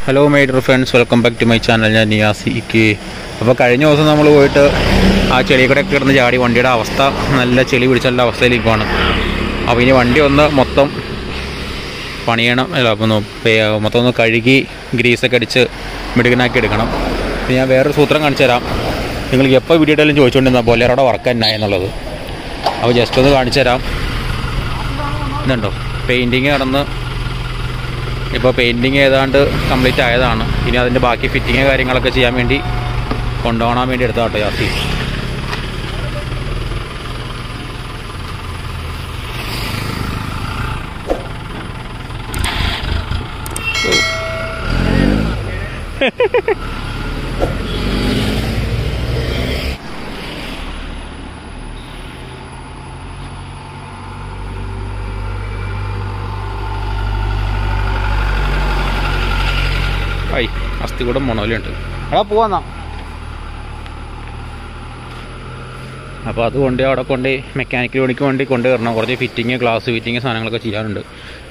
Hello my dear friends, welcome back to my channel. ഞാൻ നിയാസിക്ക്. അപ്പോൾ കഴിഞ്ഞ ദിവസം നമ്മൾ പോയിട്ട് ആ ചെളിയൊക്കെ കിടന്ന് ചാടി വണ്ടിയുടെ അവസ്ഥ നല്ല ചെളി പിടിച്ചുള്ള അവസ്ഥയിലേക്കാണ്. അപ്പോൾ ഇനി വണ്ടി ഒന്ന് മൊത്തം പണിയണം, അല്ല അപ്പോൾ മൊത്തം ഒന്ന് കഴുകി ഗ്രീസൊക്കെ അടിച്ച് മിടുക്കനാക്കി എടുക്കണം. പിന്നെ ഞാൻ വേറൊരു സൂത്രം കാണിച്ചു തരാം. നിങ്ങൾക്ക് എപ്പോൾ വീഡിയോ ഇട്ടാലും ചോദിച്ചുകൊണ്ടിരുന്ന ബോലേറോടെ വർക്ക് എന്നായി എന്നുള്ളത്. അപ്പോൾ ജസ്റ്റ് ഒന്ന് കാണിച്ചു തരാം. ഇതുണ്ടോ, പെയിൻറ്റിങ് നടന്ന് ഇപ്പോൾ പെയിൻറ്റിങ് ഏതാണ്ട് കംപ്ലീറ്റ് ആയതാണ്. ഇനി അതിൻ്റെ ബാക്കി ഫിറ്റിങ് കാര്യങ്ങളൊക്കെ ചെയ്യാൻ വേണ്ടി കൊണ്ടുപോകാൻ വേണ്ടി എടുത്ത കേട്ടോ യാസി. ഐ അസ്ഥി കൂടെ മണോലുണ്ട്. എടാ പോവാന്നാ. അപ്പോൾ അതുകൊണ്ട് അവിടെ കൊണ്ട് മെക്കാനിക്കൽ പണിക്ക് വേണ്ടി കൊണ്ടുവരണം. കുറച്ച് ഫിറ്റിങ്, ഗ്ലാസ് ഫിറ്റിങ് സാധനങ്ങളൊക്കെ ചെയ്യാറുണ്ട്.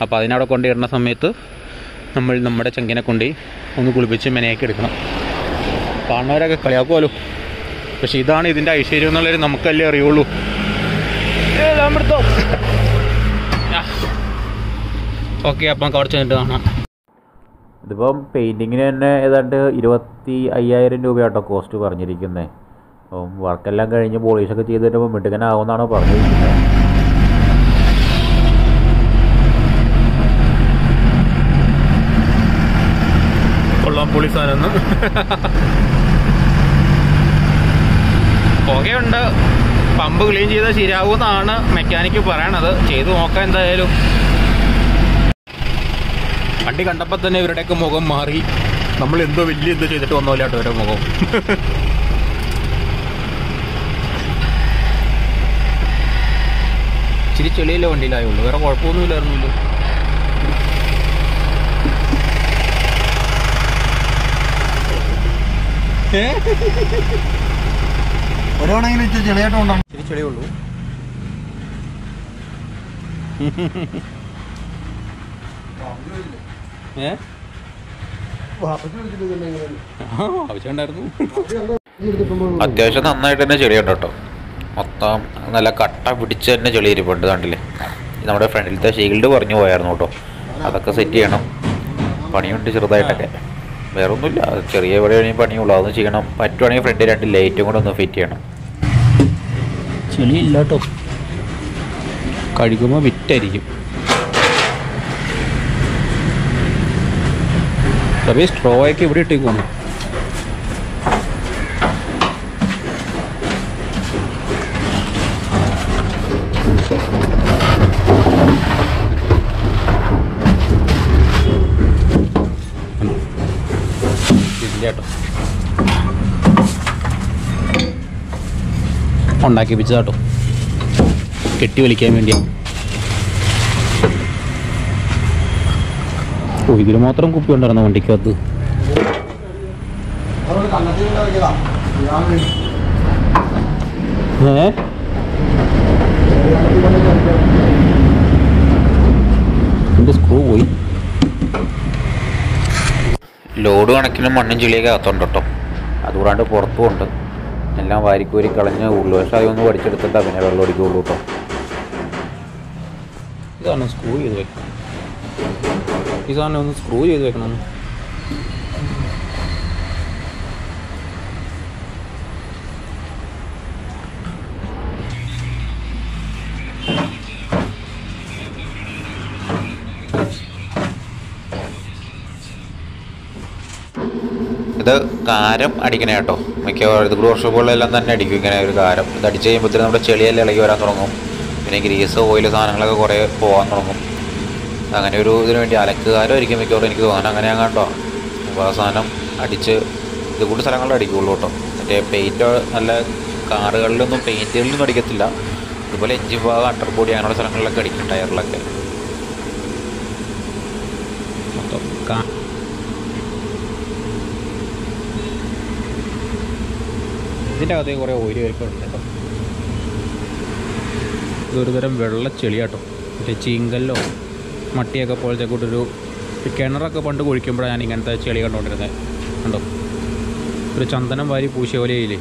അപ്പോൾ അതിനവിടെ കൊണ്ടുവരുന്ന സമയത്ത് നമ്മൾ നമ്മുടെ ചങ്കിനെ കൊണ്ട് ഒന്ന് കുളിപ്പിച്ച് മെനയാക്കി എടുക്കണം. കാണുന്നവരൊക്കെ കളിയാക്കുമല്ലോ, പക്ഷെ ഇതാണ് ഇതിൻ്റെ ഐശ്വര്യം എന്നുള്ളൊരു നമുക്കല്ലേ അറിയുള്ളൂ. ഓക്കെ, അപ്പം കുറച്ച് കഴിഞ്ഞിട്ട് കാണാം. ഇതിപ്പം പെയിൻറ്റിങ്ങിന് തന്നെ ഏതാണ്ട് 25,000 രൂപയാട്ടോ കോസ്റ്റ് പറഞ്ഞിരിക്കുന്നത്. അപ്പം വർക്കെല്ലാം കഴിഞ്ഞ് പോളീഷൊക്കെ ചെയ്ത് തരുമ്പോൾ മിടുക്കനാവുമെന്നാണോ പറഞ്ഞിരിക്കുന്നത്. കൊള്ളാം പോലീസാനെന്ന്. പുകയുണ്ട്, പമ്പ് ക്ലീൻ ചെയ്താൽ ശരിയാകുമെന്നാണ് മെക്കാനിക്ക് പറയണത്. ചെയ്ത് നോക്കാം എന്തായാലും. വണ്ടി കണ്ടപ്പോൾ തന്നെ ഇവരുടെയൊക്കെ മുഖം മാറി. നമ്മൾ എന്തോ വലിയ എന്തോ ചെയ്തിട്ട് വന്നോലാട്ടോ ഇവരുടെ മുഖം. ഇച്ചിരി ചെളിയിലെ വണ്ടിയിലായുള്ളൂ, വേറെ കുഴപ്പമൊന്നുമില്ലായിരുന്നല്ലോ. ഒരാണെങ്കിലും ഇച്ചിരി ചെളിയായിട്ട് കൊണ്ടാണ്. ഇച്ചിരി ചെളിയുള്ളൂ. ആവശ്യമുണ്ടായിരുന്നു. അത്യാവശ്യം നന്നായിട്ട് തന്നെ ചെളിയുണ്ട് കേട്ടോ. മൊത്തം നല്ല കട്ട പിടിച്ച് തന്നെ ചെളി ഇരിപ്പുണ്ട്. കണ്ടില്ലേ, നമ്മുടെ ഫ്രണ്ടിലത്തെ ഷീൽഡ് പറഞ്ഞു പോയായിരുന്നു കേട്ടോ. അതൊക്കെ സെറ്റ് ചെയ്യണം. പണിയുണ്ട് ചെറുതായിട്ടൊക്കെ, വേറെ ഒന്നുമില്ല. ചെറിയ എവിടെയാണെങ്കിൽ പണിയുള്ളൂ, അതൊന്നും ചെയ്യണം. പറ്റുവാണെങ്കിൽ ഫ്രണ്ടിൽ 2 ലൈറ്റും കൂടെ ഒന്ന് ഫിറ്റ് ചെയ്യണം. ചെളിയില്ല കേട്ടോ, കഴുകുമ്പോൾ വിറ്റായിരിക്കും. അപ്പോൾ സ്ട്രോയൊക്കെ ഇവിടെ ഇട്ടേക്കുന്നു. കേട്ടോ, ഉണ്ടാക്കി വെച്ചതാട്ടോ, കെട്ടി വലിക്കാൻ വേണ്ടിയാണ്. ഇതിൽ മാത്രം കുപ്പി ഉണ്ടായിരുന്നു വണ്ടിക്കകത്ത്. എന്റെ സ്ക്രൂ പോയി. ലോഡ് കണക്കിന് മണ്ണും ചെളിയൊക്കെ അകത്തുണ്ട് കേട്ടോ. അതുകൂടാണ്ട് പുറത്തുമുണ്ട്. എല്ലാം വാരിക്കോരി കളഞ്ഞ് ഉള്ളുവശമായി ഒന്ന് പഠിച്ചെടുത്തിട്ടാ പിന്നെ വെള്ളം അടിക്കുള്ളൂ കേട്ടോ. ഇതാണ് സ്ക്രൂ ചെയ്ത് വെക്കണം. ഈ സാധനം ഒന്ന് സ്ക്രൂ ചെയ്ത് വെക്കണം. ഇത് കാരം അടിക്കണേ കേട്ടോ. മിക്കവാറും ഇത് വർഷങ്ങളിലെല്ലാം തന്നെ അടിക്കും ഇങ്ങനെ ഒരു കാരം. ഇത് അടിച്ച് കഴിയുമ്പോഴത്തേനും നമ്മുടെ ചെളിയെല്ലാം ഇളകി വരാൻ തുടങ്ങും. പിന്നെ ഗ്രീസ്, ഓയിൽ സാധനങ്ങളൊക്കെ കുറേ പോകാൻ തുടങ്ങും. അങ്ങനെ ഒരു ഇതിനു വേണ്ടി അലക്കുകാരമായിരിക്കും മിക്കവാറും എനിക്ക് തോന്നുന്നത്. അങ്ങനെ ഞാൻ കണ്ടോ. അപ്പോൾ ആ സാധനം അടിച്ച് ഇത് കൂടി സ്ഥലങ്ങളിൽ അടിക്കുള്ളൂ കേട്ടോ. മറ്റേ പെയിൻറ്റ് നല്ല കാറുകളിലൊന്നും പെയിൻറ്റുകളിലൊന്നും അടിക്കത്തില്ല. അതുപോലെ എഞ്ചിൻ ഭാഗം, അണ്ടർ ബോഡി അങ്ങനെയുള്ള സ്ഥലങ്ങളിലൊക്കെ അടിക്കും, ടയറിലൊക്കെ. മൊത്തം ഇതിൻ്റെ അകത്തേക്ക് കുറേ ഓയിൽ വരിക്കുന്നുണ്ട് കേട്ടോ. ഇതൊരു തരം വെള്ള ചെളിയാട്ടോ. മറ്റേ ചീങ്കല്ലോ മട്ടിയൊക്കെ പോലത്തെ കൂട്ടൊരു ഈ കിണറൊക്കെ പണ്ട് കുഴിക്കുമ്പോഴാണ് ഞാൻ ഇങ്ങനത്തെ ചെളി കണ്ടുകൊണ്ടിരുന്നത്. കണ്ടോ, ഒരു ചന്ദനം വാരി പൂശിയ പോലെയില്ലേ.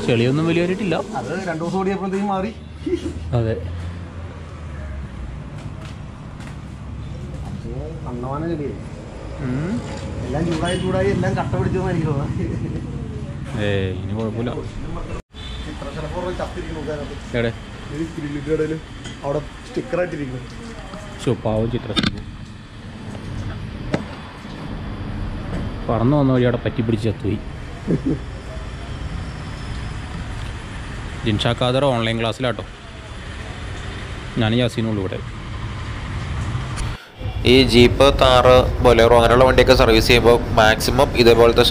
ചെളിയൊന്നും വലിയവരിട്ടില്ല. അത് 2 ദിവസം ഓടിയപ്പോഴത്തേക്കും മാറി. അതെ, കണ്ണവാന ചെടിയേ എല്ലാം ചൂടായി എല്ലാം കട്ട പിടിച്ചെന്നായിരിക്കും. ഇനി കുഴപ്പമില്ല. അവിടെ സ്റ്റിക്കറായിട്ടിരിക്കുന്നു. പാവം ചിത്രശലഭം പറന്നു വന്ന വഴി അവിടെ പറ്റി പിടിച്ച് ചത്തുപോയി. ജിൻഷാ ഖാദർ ഓൺലൈൻ ക്ലാസ്സിലാട്ടോ, ഞാൻ യാസീനുള്ളൂ ഇവിടെ. ഈ ജീപ്പ്, താറ്, ബൊലേറോ അങ്ങനെയുള്ള വണ്ടിയൊക്കെ സർവീസ് ചെയ്യുമ്പോൾ മാക്സിമം ഇതേപോലത്തെ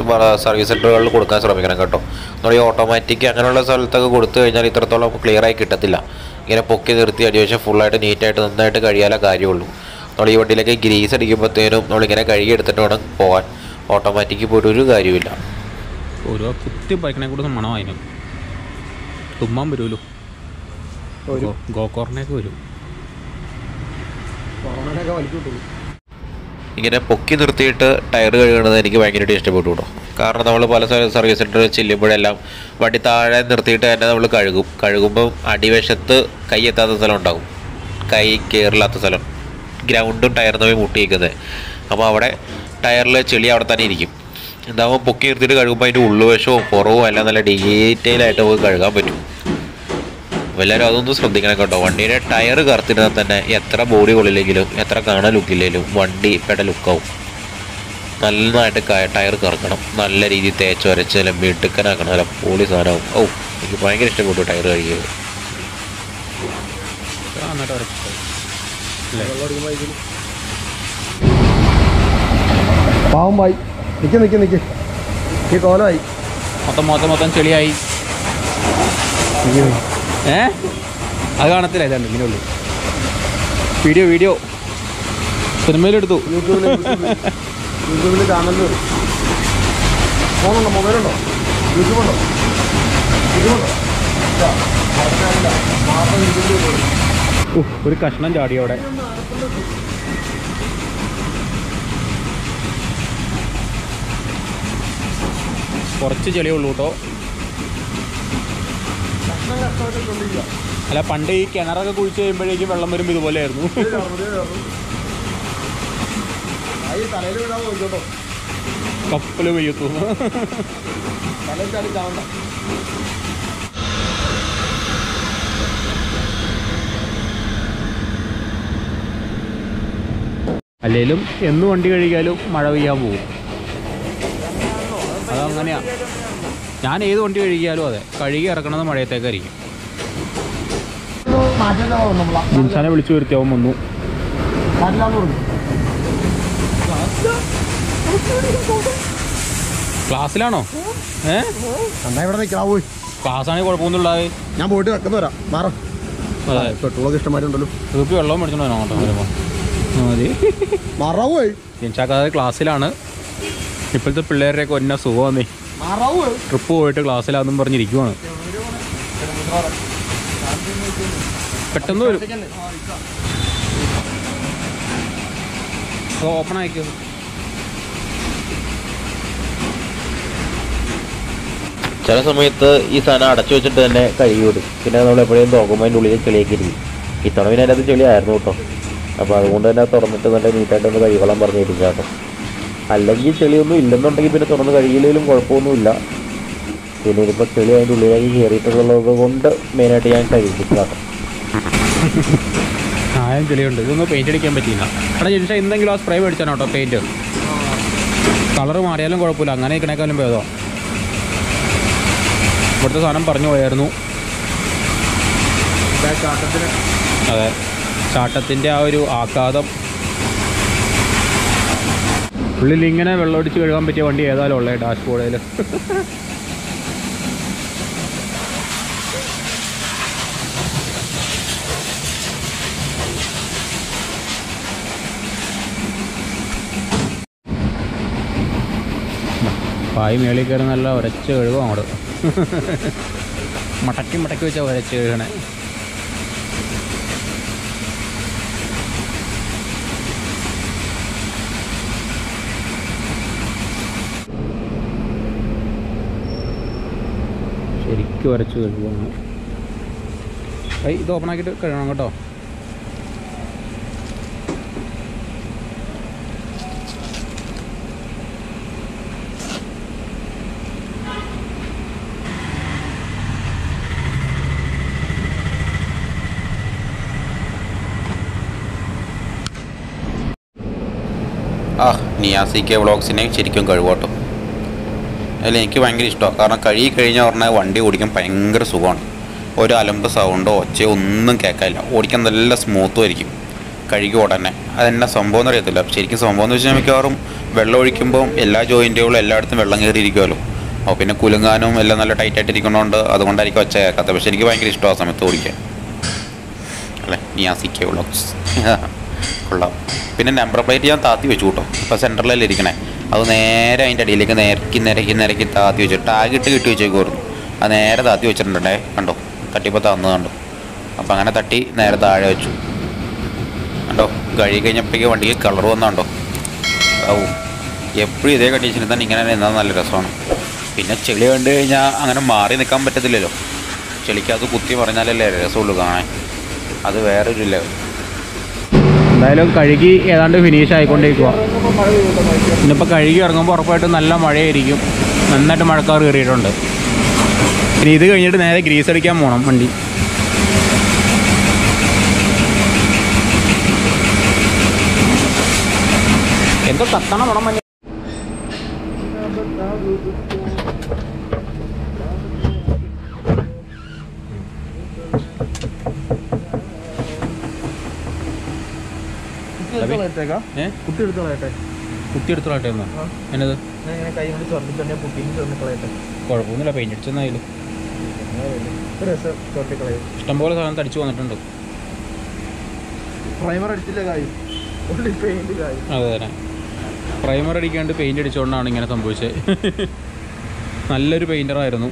സർവീസ് സെൻ്ററുകളിൽ കൊടുക്കാൻ ശ്രമിക്കണം കേട്ടോ. നമ്മൾ ഈ ഓട്ടോമാറ്റിക് അങ്ങനെയുള്ള സ്ഥലത്തൊക്കെ കൊടുത്തു കഴിഞ്ഞാൽ ഇത്രത്തോളം ക്ലിയറായി കിട്ടത്തില്ല. ഇങ്ങനെ പൊക്കി നിർത്തി അടിവശം ഫുള്ളായിട്ട് നീറ്റായിട്ട് നന്നായിട്ട് കഴിയാലേ കാര്യമുള്ളൂ. നമ്മൾ ഈ വണ്ടിയിലേക്ക് ഗ്രീസ് അടിക്കുമ്പോഴത്തേനും നമ്മളിങ്ങനെ കഴുകി എടുത്തിട്ട് വേണം പോകാൻ. ഓട്ടോമാറ്റിക്ക് പോയിട്ട് ഒരു കാര്യമില്ല. ഓരോ കുത്തി ബൈക്കിനെ കൂടെ മണമായിരുന്നു. തുമ്മാൻ വരുമല്ലോ, ഗോക്കോറിനൊക്കെ വരും. ഇങ്ങനെ പൊക്കി നിർത്തിയിട്ട് ടയർ കഴുകുന്നത് എനിക്ക് ഭയങ്കരമായിട്ട് ഇഷ്ടപ്പെട്ടു കേട്ടോ. കാരണം നമ്മൾ പല സർവീസ് സെൻ്ററിൽ ചെല്ലുമ്പോഴെല്ലാം വണ്ടി താഴെ നിർത്തിയിട്ട് തന്നെ നമ്മൾ കഴുകുമ്പം അടിവശത്ത് കൈ എത്താത്ത സ്ഥലം ഉണ്ടാകും, കൈ കയറില്ലാത്ത സ്ഥലം, ഗ്രൗണ്ടും ടയറും തമ്മിൽ മുട്ടിയിരിക്കുന്നത്. അപ്പോൾ അവിടെ ടയറിൽ ചെളി അവിടെ തന്നെ ഇരിക്കും. എന്താകുമ്പോൾ പൊക്കി നിർത്തിയിട്ട് കഴുകുമ്പോൾ അതിൻ്റെ ഉള്ളുവശവും പുറവും എല്ലാം നല്ല ഡീറ്റെയിലായിട്ട് പോയി കഴുകാൻ പറ്റും. എല്ലാവരും അതൊന്നും ശ്രദ്ധിക്കണം കേട്ടോ. വണ്ടിയുടെ ടയർ കറുത്തിരുന്നാൽ തന്നെ എത്ര ബോഡി കൊള്ളില്ലെങ്കിലും എത്ര കാണാൻ ലുക്കില്ലെങ്കിലും വണ്ടി പെട ലുക്കാവും. നന്നായിട്ട് ടയർ കറക്കണം, നല്ല രീതിയിൽ തേച്ച് വരച്ച് എല്ലാം മിടുക്കനാക്കണം, നല്ല പൊളി സാധനവും. എനിക്ക് ഭയങ്കര ഇഷ്ടപ്പെട്ടു ടയർ കഴുകിയത്. പാവമായി നിക്ക് ഈ കോലമായി മൊത്തം ചെളിയായി. അത് കാണത്തില്ല, ഇതാണ്ട് ഇങ്ങനെ ഉള്ളു. വീഡിയോ സിനിമയിലെടുത്തു. യൂട്യൂബിൽ ചാനലിൽ ഫോണുണ്ടോ, മൊബൈലുണ്ടോ, യൂട്യൂബുണ്ടോ? ഒരു കഷ്ണം ചാടി അവിടെ. കുറച്ച് ചെളിയുള്ളൂ കേട്ടോ. അല്ല, പണ്ട് ഈ കിണറൊക്കെ കുഴിച്ച് കഴിയുമ്പോഴേക്കും വെള്ളം വരുമ്പോൾ ഇതുപോലെയായിരുന്നു. കപ്പല് പെയ്യത്തു. അല്ലേലും എന്ന് വണ്ടി കഴുകിയാലും മഴ പെയ്യാൻ പോകും. അതങ്ങനെയാ. ഞാൻ ഏത് വണ്ടി കഴുകിയാലും അതെ, കഴുകി ഇറക്കണത് മഴയത്തേക്കായിരിക്കും. ജിൻസാനെ വിളിച്ചു വരുത്തിയാവും വന്നു. ക്ലാസ്സിലാണോ? ഇവിടെ നിൽക്കാവോ? ക്ലാസ്സാണെങ്കിൽ കുഴപ്പമൊന്നുമില്ല. ഞാൻ പോയിട്ട് വെക്കുന്ന വരാം. മാറാം. അതെ, പെട്രോളൊക്കെ ഇഷ്ടമായിട്ടുണ്ടല്ലോ. തീർപ്പി വെള്ളം മേടിച്ചോണ്ടോ അങ്ങോട്ടോ മതി. മാറാവോ? ജിൻഷാക്കാതെ ക്ലാസ്സിലാണ്. ഇപ്പോഴത്തെ പിള്ളേരുടെയൊക്കെ ഒന്ന സുഖമാന്നേ. ട്രിപ്പ് പോയിട്ട് ക്ലാസ്സിലാന്നും പറഞ്ഞിരിക്കുവാണ്. പെട്ടെന്ന് വരും. ഓപ്പൺ ആയിക്കോ. ചില സമയത്ത് ഈ സാധനം അടച്ചു വെച്ചിട്ട് തന്നെ കഴുകി വിടും. പിന്നെ നമ്മൾ എപ്പോഴും നോക്കുമ്പോൾ അതിൻ്റെ ഉള്ളിൽ ചെളിയൊക്കെ ഇരിക്കും. ഇത്തവണ പിന്നെ അതിനകത്ത് ചെളിയായിരുന്നു കേട്ടോ. അപ്പോൾ അതുകൊണ്ട് തന്നെ തുറന്നിട്ട് നല്ല നീറ്റായിട്ടൊന്ന് കഴുകോളം പറഞ്ഞിരിക്കുക കേട്ടോ. അല്ലെങ്കിൽ ചെളിയൊന്നും ഇല്ലെന്നുണ്ടെങ്കിൽ പിന്നെ തുറന്ന് കഴുകിയില്ലെങ്കിലും കുഴപ്പമൊന്നുമില്ല. പിന്നെ ഇതിപ്പോൾ ചെളി അതിൻ്റെ ഉള്ളിലേക്ക് കയറിയിട്ടുള്ളത് കൊണ്ട് മെയിനായിട്ട് ഞാൻ കഴുകിക്കാട്ടോ. ആയം ചെളിയുണ്ട്. ഇതൊന്നും പെയിൻ്റ് അടിക്കാൻ പറ്റിയില്ല. അവിടെ ജിൻഷ എന്തെങ്കിലും ആ സ്പ്രേ മേടിച്ചാണ് കേട്ടോ പെയിൻറ്റ്. കളറ് മാറിയാലും കുഴപ്പമില്ല, അങ്ങനെ ഇക്കണേക്കാളും ഭേദം. ഇവിടുത്തെ സാധനം പറഞ്ഞു പോയായിരുന്നു. അതെ, ചാട്ടത്തിൻ്റെ ആ ഒരു ആഘാതം. ഉള്ളിൽ ഇങ്ങനെ വെള്ളമടിച്ച് കഴുകാൻ പറ്റിയ വണ്ടി ഏതായാലും ഉള്ളത് ഡാഷ്ബോർഡിൽ. പായ് മേളിൽ കയറി നല്ല ഉരച്ച് കഴുകും അങ്ങോട്ട്. മടക്കി വെച്ചാൽ ഉരച്ച് കഴുകണേ. ശരിക്കും ഉരച്ച് കഴുകും. ഇത് ഓപ്പണാക്കിയിട്ട് കഴുകണം കേട്ടോ. നിയാസി കെ വ്ളോഗ്സിനെ ശരിക്കും കഴിവോട്ടോ. അതിൽ എനിക്ക് ഭയങ്കര ഇഷ്ടമാണ്. കാരണം കഴുകി കഴിഞ്ഞാൽ പറഞ്ഞാൽ വണ്ടി ഓടിക്കാൻ ഭയങ്കര സുഖമാണ്. ഒരു അലമ്പ് സൗണ്ടോ ഒച്ചയോ ഒന്നും കേൾക്കാനില്ല. ഓടിക്കാൻ നല്ല സ്മൂത്തും ആയിരിക്കും കഴുകി ഉടനെ. അതെന്നാ സംഭവം എന്ന് അറിയത്തില്ല. ശരിക്കും സംഭവം എന്ന് വെച്ചാൽ മിക്കവാറും വെള്ളം ഒഴിക്കുമ്പോൾ എല്ലാ ജോയിൻറ്റുകളും എല്ലായിടത്തും വെള്ളം കയറിയിരിക്കുമല്ലോ. അപ്പോൾ പിന്നെ കുലുങ്ങാനും എല്ലാം നല്ല ടൈറ്റായിട്ടിരിക്കുന്നതുകൊണ്ട് അതുകൊണ്ടായിരിക്കും ഒച്ച കേൾക്കാത്തത്. പക്ഷേ എനിക്ക് ഭയങ്കര ഇഷ്ടമാണ് ആ സമയത്ത് ഓടിക്കാൻ അല്ലേ. നിയാസി കെ വ്ളോഗ്സ് കൊള്ളാം. പിന്നെ നമ്പർ പ്ലേറ്റ് ഞാൻ താത്തി വെച്ചു കേട്ടോ. ഇപ്പോൾ സെൻറ്ററിലല്ലേ ഇരിക്കണേ. അത് നേരെ അതിൻ്റെ അടിയിലേക്ക് നിരക്കി താത്തി വെച്ചു. ടാഗ് ഇട്ട് കിട്ടി വെച്ചേക്കുമായിരുന്നു. അത് നേരെ താത്തി വെച്ചിട്ടുണ്ടേ. കണ്ടോ, തട്ടിപ്പോൾ തന്നു കണ്ടോ. അപ്പോൾ അങ്ങനെ തട്ടി നേരെ താഴെ വെച്ചു കണ്ടോ. കഴുകി കഴിഞ്ഞപ്പോഴേക്ക് വണ്ടിക്ക് കളർ വന്നുണ്ടോ. എപ്പോഴും ഇതേ കണ്ടീഷനിൽ തന്നെ ഇങ്ങനെ നിന്നാൽ നല്ല രസമാണ്. പിന്നെ ചെളി കണ്ടു കഴിഞ്ഞാൽ അങ്ങനെ മാറി നിൽക്കാൻ പറ്റത്തില്ലല്ലോ. ചെളിക്കകത്ത് കുത്തി പറഞ്ഞാലല്ലേ രസമുള്ളൂ കാണാൻ. അത് വേറൊരു ലെവൽ. എന്തായാലും കഴുകി ഏതാണ്ട് ഫിനിഷ് ആയിക്കൊണ്ടിരിക്കുക. ഇന്നിപ്പോൾ കഴുകി ഇറങ്ങുമ്പോൾ ഉറപ്പായിട്ടും നല്ല മഴയായിരിക്കും. നന്നായിട്ട് മഴക്കാർ കയറിയിട്ടുണ്ട്. ഇനി ഇത് കഴിഞ്ഞിട്ട് നേരെ ഗ്രീസ് അടിക്കാൻ പോകണം വണ്ടി. എന്തോ കത്തണം വേണം മഞ്ഞ. കുത്തിയെടുത്തോളട്ടെ എന്നോ എന്നത് കുഴപ്പമൊന്നുമില്ല. പെയിൻ്റ് അടിച്ചെന്നായാലും ഇഷ്ടംപോലെ സാധനം തടിച്ചു വന്നിട്ടുണ്ട്. അതെ തന്നെ, പ്രൈമർ അടിക്കാണ്ട് പെയിൻ്റ് അടിച്ചുകൊണ്ടാണ് ഇങ്ങനെ സംഭവിച്ചത്. നല്ലൊരു പെയിൻ്ററായിരുന്നു.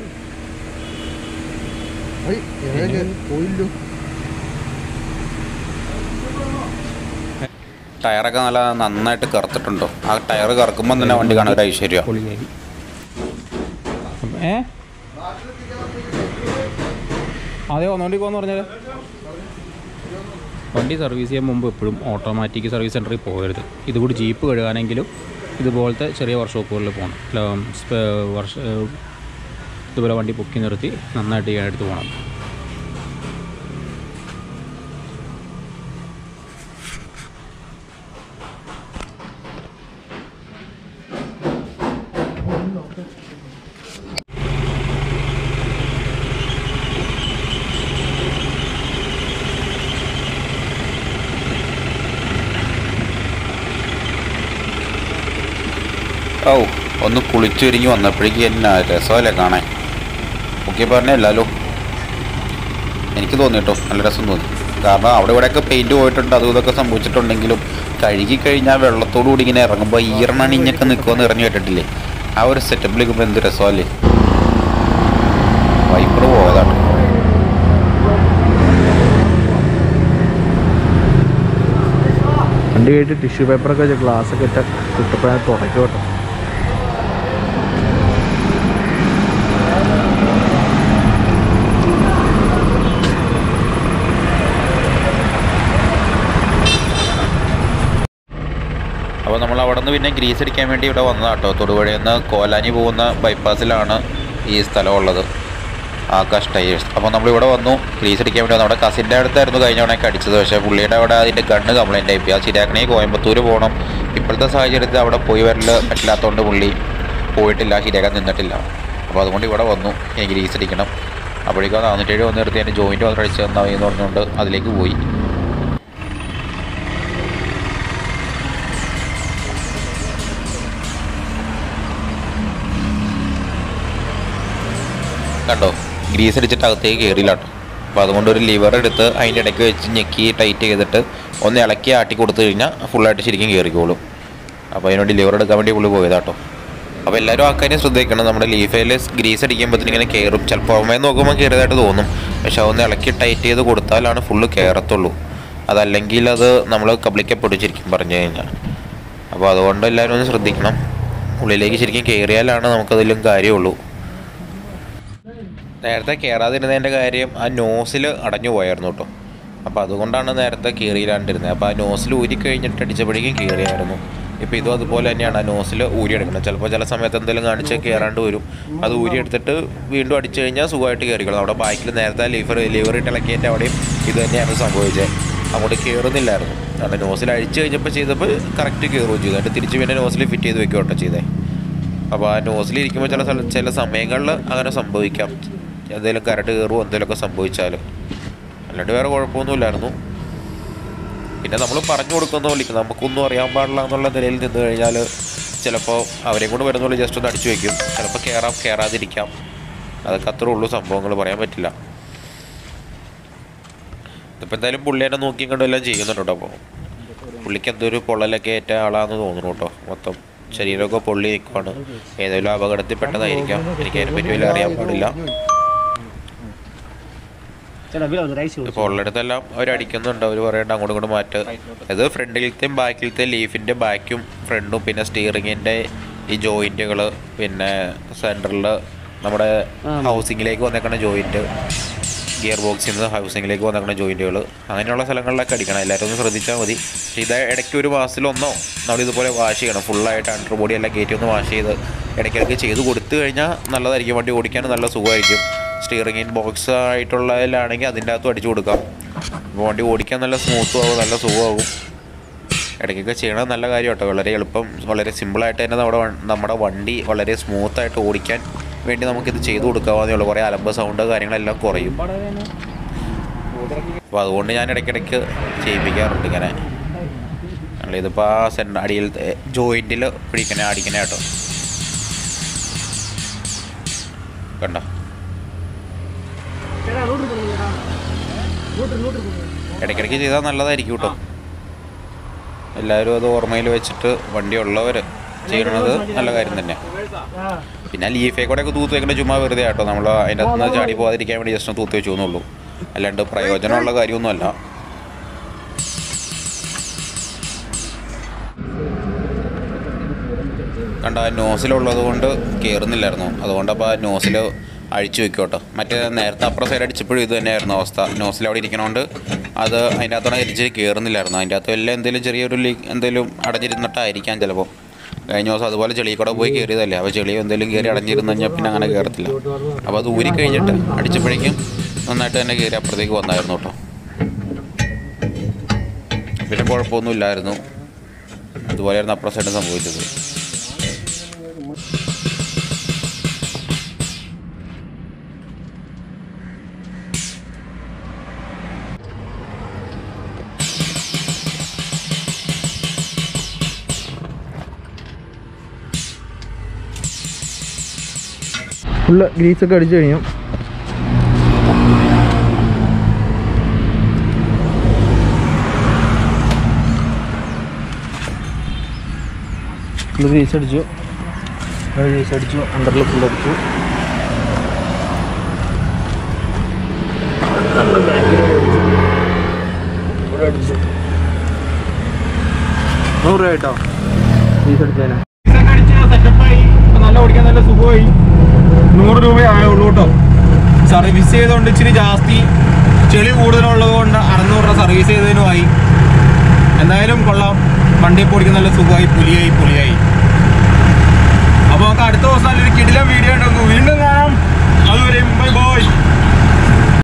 ടയറൊക്കെ നല്ല നന്നായിട്ട് കറുത്തിട്ടുണ്ടോ. ആ ടയർ കറക്കുമ്പോൾ തന്നെ വണ്ടി കാണാൻ ഒരു ഐശ്വര്യം. അതെ ഒന്നുകൊണ്ടിരിക്കുമെന്ന് പറഞ്ഞാൽ വണ്ടി സർവീസ് ചെയ്യാൻ മുമ്പ് എപ്പോഴും ഓട്ടോമാറ്റിക് സർവീസ് സെൻറ്ററിൽ പോകരുത്. ഇതുകൂടി ജീപ്പ് കഴുകാനെങ്കിലും ഇതുപോലത്തെ ചെറിയ വർക്ക്ഷോപ്പുകളിൽ പോകണം. ഇതുപോലെ വണ്ടി പൊക്കി നിർത്തി നന്നായിട്ട് ചെയ്യാനെടുത്ത് പോകണം. ഒന്ന് കുളിച്ചൊരുങ്ങി വന്നപ്പോഴേക്ക് എന്നാ രസമല്ലേ കാണാൻ. ഓക്കെ പറഞ്ഞല്ലോ, എനിക്ക് തോന്നി കേട്ടോ, നല്ല രസം തോന്നി. കാരണം അവിടെ ഇവിടെയൊക്കെ പെയിൻറ്റ് പോയിട്ടുണ്ട്, അതും ഇതൊക്കെ സംഭവിച്ചിട്ടുണ്ടെങ്കിലും കഴുകി കഴിഞ്ഞാൽ വെള്ളത്തോടു കൂടി ഇങ്ങനെ ഇറങ്ങുമ്പോൾ ഈറണണിഞ്ഞൊക്കെ നിൽക്കുമെന്ന് ഇറങ്ങി കേട്ടിട്ടില്ലേ. ആ ഒരു സെറ്റപ്പിൽ നിൽക്കുമ്പോൾ എന്ത് രസമല്ലേ. വൈപ്പർ പോയതാണ്. വണ്ടി കഴിഞ്ഞിട്ട് ടിഷ്യൂ പേപ്പറൊക്കെ വെച്ച് ഗ്ലാസ്സൊക്കെ ഇട്ട് കുട്ടപ്പോഴാണ് തുടയ്ക്കും കേട്ടോ. അപ്പോൾ നമ്മൾ അവിടെ നിന്ന് പിന്നെ ഗ്രീസ് അടിക്കാൻ വേണ്ടി ഇവിടെ വന്നതാട്ടോ. തൊടുപുഴയിൽ നിന്ന് കോലാനി പോകുന്ന ബൈപ്പാസിലാണ് ഈ സ്ഥലമുള്ളത്, ആകാശ് ടയേഴ്സ്. അപ്പോൾ നമ്മളിവിടെ വന്നു ഗ്രീസ് അടിക്കാൻ വേണ്ടി വന്നു. അവിടെ കസിൻ്റെ അടുത്തായിരുന്നു കഴിഞ്ഞ തവണയൊക്കെ അടിച്ചത്. പക്ഷേ പുള്ളിയുടെ അവിടെ അതിൻ്റെ ഗണ്ണ് കംപ്ലൈൻ്റ് ആയിപ്പോയി. ആ ശരിയാക്കണമെങ്കിൽ കോയമ്പത്തൂർ പോകണം. ഇപ്പോഴത്തെ സാഹചര്യത്തിൽ അവിടെ പോയി വരൽ പറ്റില്ലാത്തതുകൊണ്ട് പുള്ളി പോയിട്ടില്ല, ശരിയാക്കാൻ നിന്നിട്ടില്ല. അപ്പോൾ അതുകൊണ്ട് ഇവിടെ വന്നു, എനിക്ക് ഗ്രീസ് അടിക്കണം. അപ്പോഴേക്കും 407 വന്ന് നിർത്തി അതിൻ്റെ ജോയിൻറ്റ് മാത്രം അടിച്ച് തന്നാൽ എന്ന് പറഞ്ഞുകൊണ്ട് അതിലേക്ക് പോയി. കണ്ടോ, ഗ്രീസ് അടിച്ചിട്ട് അകത്തേക്ക് കയറിയില്ല കേട്ടോ. അപ്പോൾ അതുകൊണ്ട് ഒരു ലിവർ എടുത്ത് അതിൻ്റെ ഇടയ്ക്ക് വെച്ച് ഞെക്കി ടൈറ്റ് ചെയ്തിട്ട് ഒന്ന് ഇളക്കി ആട്ടി കൊടുത്തു കഴിഞ്ഞാൽ ഫുള്ളായിട്ട് ശരിക്കും കയറിക്കോളും. അപ്പോൾ അതിനുവേണ്ടി ലിവർ എടുക്കാൻ വേണ്ടി പുള്ളി പോയതാട്ടോ. അപ്പോൾ എല്ലാവരും ആ കാര്യം ശ്രദ്ധിക്കണം. നമ്മുടെ ലീഫയിൽ ഗ്രീസ് അടിക്കുമ്പോഴത്തേന് ഇങ്ങനെ കയറും. ചിലപ്പോൾ പുറമേ നോക്കുമ്പോൾ കയറിയതായിട്ട് തോന്നും, പക്ഷെ അതൊന്ന് ഇളക്കി ടൈറ്റ് ചെയ്ത് കൊടുത്താലാണ് ഫുള്ള് കയറത്തുള്ളൂ. അതല്ലെങ്കിൽ അത് നമ്മൾ കബ്ലിക്കെ പൊടിച്ചിരിക്കും പറഞ്ഞു കഴിഞ്ഞാൽ. അപ്പോൾ അതുകൊണ്ട് എല്ലാവരും ഒന്ന് ശ്രദ്ധിക്കണം. ഉള്ളിലേക്ക് ശരിക്കും കയറിയാലാണ് നമുക്കതിലും കാര്യമുള്ളൂ. നേരത്തെ കയറാതിരുന്നതിൻ്റെ കാര്യം ആ നോസിൽ അടഞ്ഞു പോയായിരുന്നു കേട്ടോ. അപ്പോൾ അതുകൊണ്ടാണ് നേരത്തെ കയറിയില്ലാണ്ടിരുന്നത്. അപ്പോൾ ആ നോസിൽ ഊരി കഴിഞ്ഞിട്ട് അടിച്ചപ്പോഴേക്കും കയറിയായിരുന്നു. ഇപ്പോൾ ഇതും അതുപോലെ തന്നെയാണ്. ആ നോസിൽ ഊരിയെടുക്കണം. ചിലപ്പോൾ ചില സമയത്ത് എന്തെങ്കിലും കാണിച്ച് കയറാണ്ട് വരും. അത് ഊരിയെടുത്തിട്ട് വീണ്ടും അടിച്ചു കഴിഞ്ഞാൽ സുഖമായിട്ട് കയറിക്കണം. അവിടെ ബാക്കിൽ നേരത്തെ ലിവർ ഇട്ടിളക്കിയതിൻ്റെ അവിടെയും ഇത് തന്നെയാണ് സംഭവിച്ചത്. അങ്ങോട്ട് കയറുന്നില്ലായിരുന്നു. അവിടെ നോസിൽ അഴിച്ചു കഴിഞ്ഞപ്പോൾ ചെയ്തപ്പോൾ കറക്റ്റ് കയറുകയും ചെയ്തു. എന്നിട്ട് തിരിച്ച് പിന്നെ നോസിൽ ഫിറ്റ് ചെയ്ത് വെക്കുകയോ കേട്ടോ ചെയ്തേ. അപ്പോൾ ആ നോസിലിരിക്കുമ്പോൾ ചില സമയങ്ങളിൽ അങ്ങനെ സംഭവിക്കാം. എന്തെങ്കിലും കരട് കയറുമോ എന്തെങ്കിലുമൊക്കെ സംഭവിച്ചാൽ. അല്ലാണ്ട് വേറെ കുഴപ്പമൊന്നുമില്ലായിരുന്നു. പിന്നെ നമ്മൾ പറഞ്ഞു കൊടുക്കുന്ന പോലെ നമുക്കൊന്നും അറിയാൻ പാടില്ല എന്നുള്ള നിലയിൽ നിന്ന് കഴിഞ്ഞാൽ ചിലപ്പോൾ അവരെയും കൊണ്ട് വരുന്ന പോലെ ജസ്റ്റ് ഒന്ന് അടിച്ചു വയ്ക്കും. ചിലപ്പോൾ കയറാതിരിക്കാം. അതൊക്കെ അത്രേ ഉള്ളൂ സംഭവങ്ങൾ, പറയാൻ പറ്റില്ല. ഇതിപ്പോൾ എന്തായാലും പുള്ളിനെ നോക്കിയും കണ്ടെല്ലാം ചെയ്യുന്നുണ്ട്. അപ്പോൾ പുള്ളിക്ക് എന്തൊരു പൊള്ളലൊക്കെ ഏറ്റ ആളാണെന്ന് തോന്നുന്നു കേട്ടോ. മൊത്തം ശരീരമൊക്കെ പൊള്ളി നിൽക്കുവാണ്. ഏതെങ്കിലും അപകടത്തിൽ പെട്ടതായിരിക്കാം. എനിക്ക് അതിനെപ്പറ്റി വലിയ അറിയാൻ പാടില്ല. ഇപ്പോൾ ഉള്ളിടത്തെല്ലാം അവർ അടിക്കുന്നുണ്ട്. അവർ പറയേണ്ട അങ്ങോട്ടും ഇങ്ങോട്ട് മാറ്റ്. ഇത് ഫ്രണ്ടിലത്തെയും ബാക്കിലത്തെയും ലീഫിൻ്റെ ബാക്കും ഫ്രണ്ടും പിന്നെ സ്റ്റിയറിങ്ങിൻ്റെ ഈ ജോയിൻറ്റുകൾ, പിന്നെ സെൻറ്ററിൽ നമ്മുടെ ഹൗസിങ്ങിലേക്ക് വന്നേക്കുന്ന ജോയിൻറ്റ്, ഗിയർ ബോക്സിൽ നിന്ന് ഹൗസിങ്ങിലേക്ക് വന്നേക്കുന്ന ജോയിൻറ്റുകൾ, അങ്ങനെയുള്ള സ്ഥലങ്ങളിലൊക്കെ അടിക്കണം. എല്ലാവരും ഒന്ന് ശ്രദ്ധിച്ചാൽ മതി. പക്ഷേ ഇത് ഇടയ്ക്ക് ഒരു മാസത്തിലൊന്നോ നമ്മളിതുപോലെ വാഷ് ചെയ്യണം. ഫുള്ളായിട്ട് അണ്ടർ ബോഡി എല്ലാം കയറ്റി ഒന്ന് വാഷ് ചെയ്ത് ഇടയ്ക്കിടയ്ക്ക് ചെയ്ത് കൊടുത്തു കഴിഞ്ഞാൽ നല്ലതായിരിക്കും. വണ്ടി ഓടിക്കാനും നല്ല സുഖമായിരിക്കും. സ്റ്റിയറിംഗ് ബോക്സ് ആയിട്ടുള്ളതിലാണെങ്കിൽ അതിൻ്റെ അകത്തും അടിച്ചു കൊടുക്കാം. അപ്പോൾ വണ്ടി ഓടിക്കാൻ നല്ല സ്മൂത്തും ആവും, നല്ല സുഖമാകും. ഇടയ്ക്കൊക്കെ ചെയ്യണത് നല്ല കാര്യം കേട്ടോ. വളരെ എളുപ്പം, വളരെ സിമ്പിളായിട്ട് തന്നെ നമ്മുടെ വണ്ടി വളരെ സ്മൂത്തായിട്ട് ഓടിക്കാൻ വേണ്ടി നമുക്കിത് ചെയ്ത് കൊടുക്കാവുന്നേ ഉള്ളൂ. കുറേ അലമ്പ് സൗണ്ട് കാര്യങ്ങളെല്ലാം കുറയും. അപ്പോൾ അതുകൊണ്ട് ഞാൻ ഇടയ്ക്കിടയ്ക്ക് ചെയ്യിപ്പിക്കാറുണ്ട് ഇങ്ങനെ. ഇതിപ്പോൾ ആ അടിയിലത്തെ ജോയിൻറ്റിൽ അടിക്കണേ കേട്ടോ. കണ്ടോ, ഇടയ്ക്കിടയ്ക്ക് ചെയ്താൽ നല്ലതായിരിക്കും കേട്ടോ. എല്ലാവരും അത് ഓർമ്മയിൽ വെച്ചിട്ട് വണ്ടി ഉള്ളവർ ചെയ്യണത് നല്ല കാര്യം തന്നെ. പിന്നെ ലീഫേ കൂടെ ഒക്കെ തൂത്ത് വെക്കേണ്ട ചുമ്മാ വെറുതെ കേട്ടോ. നമ്മൾ അതിൻ്റെ അകത്ത് നിന്ന് ചാടി പോകാതിരിക്കാൻ വേണ്ടി ജസ്റ്റ് തൂത്ത് വെച്ചു എന്നുള്ളൂ. അല്ലാണ്ട് പ്രയോജനമുള്ള കാര്യമൊന്നുമല്ല. കണ്ട ആ നോസിലുള്ളത് കൊണ്ട് കയറുന്നില്ലായിരുന്നു. അതുകൊണ്ടപ്പോൾ ആ നോസിൽ അഴിച്ചു വെക്കും കേട്ടോ. മറ്റേ നേരത്തെ അപ്പുറം സൈഡ് അടിച്ചപ്പോഴും ഇത് തന്നെയായിരുന്നു അവസ്ഥ. നോസിൽ അവിടെ ഇരിക്കണോണ്ട് അത് അതിൻ്റെ അകത്തോടെ തിരിച്ച് കയറുന്നില്ലായിരുന്നു. അതിൻ്റെ അകത്ത് വല്ല എന്തെങ്കിലും ചെറിയൊരു ലീക്ക് എന്തെങ്കിലും അടഞ്ഞിരുന്നിട്ടായിരിക്കാം ചിലപ്പോൾ. കഴിഞ്ഞ ദിവസം അതുപോലെ ചെളിയിൽ കൂടെ പോയി കയറിയതല്ലേ. അപ്പോൾ ചെളി എന്തെങ്കിലും കയറി അടഞ്ഞിരുന്നു കഴിഞ്ഞാൽ പിന്നെ അങ്ങനെ കയറത്തില്ല. അപ്പോൾ അത് ഊരി കഴിഞ്ഞിട്ട് അടിച്ചപ്പോഴേക്കും നന്നായിട്ട് തന്നെ കയറി അപ്പുറത്തേക്ക് വന്നായിരുന്നു കേട്ടോ. പിന്നെ കുഴപ്പമൊന്നുമില്ലായിരുന്നു. അതുപോലെയായിരുന്നു അപ്പുറം സൈഡ് സംഭവിച്ചത്. ഫുള്ള് ഗ്രീസൊക്കെ അടിച്ചു കഴിഞ്ഞു. ഫുള്ള് ഗ്രീസ് അടിച്ചു, അണ്ടറിൽ ഫുള്ള് അടിച്ചു. $100 കേട്ടോ ഗ്രീസ് അടിച്ചതിന്. നല്ല ഓടിക്കാൻ നല്ല സുഖമായി. 100 രൂപയേ ആയുള്ളൂ കേട്ടോ. സർവീസ് ചെയ്തുകൊണ്ട് ഇച്ചിരി ജാസ്തി ചെളി കൂടുതലുള്ളത് കൊണ്ട് 600 രൂപ സർവീസ് ചെയ്തതിനുമായി. എന്തായാലും കൊള്ളാം. വണ്ടി ഓടിക്കാൻ നല്ല സുഖമായി, പുലിയായി.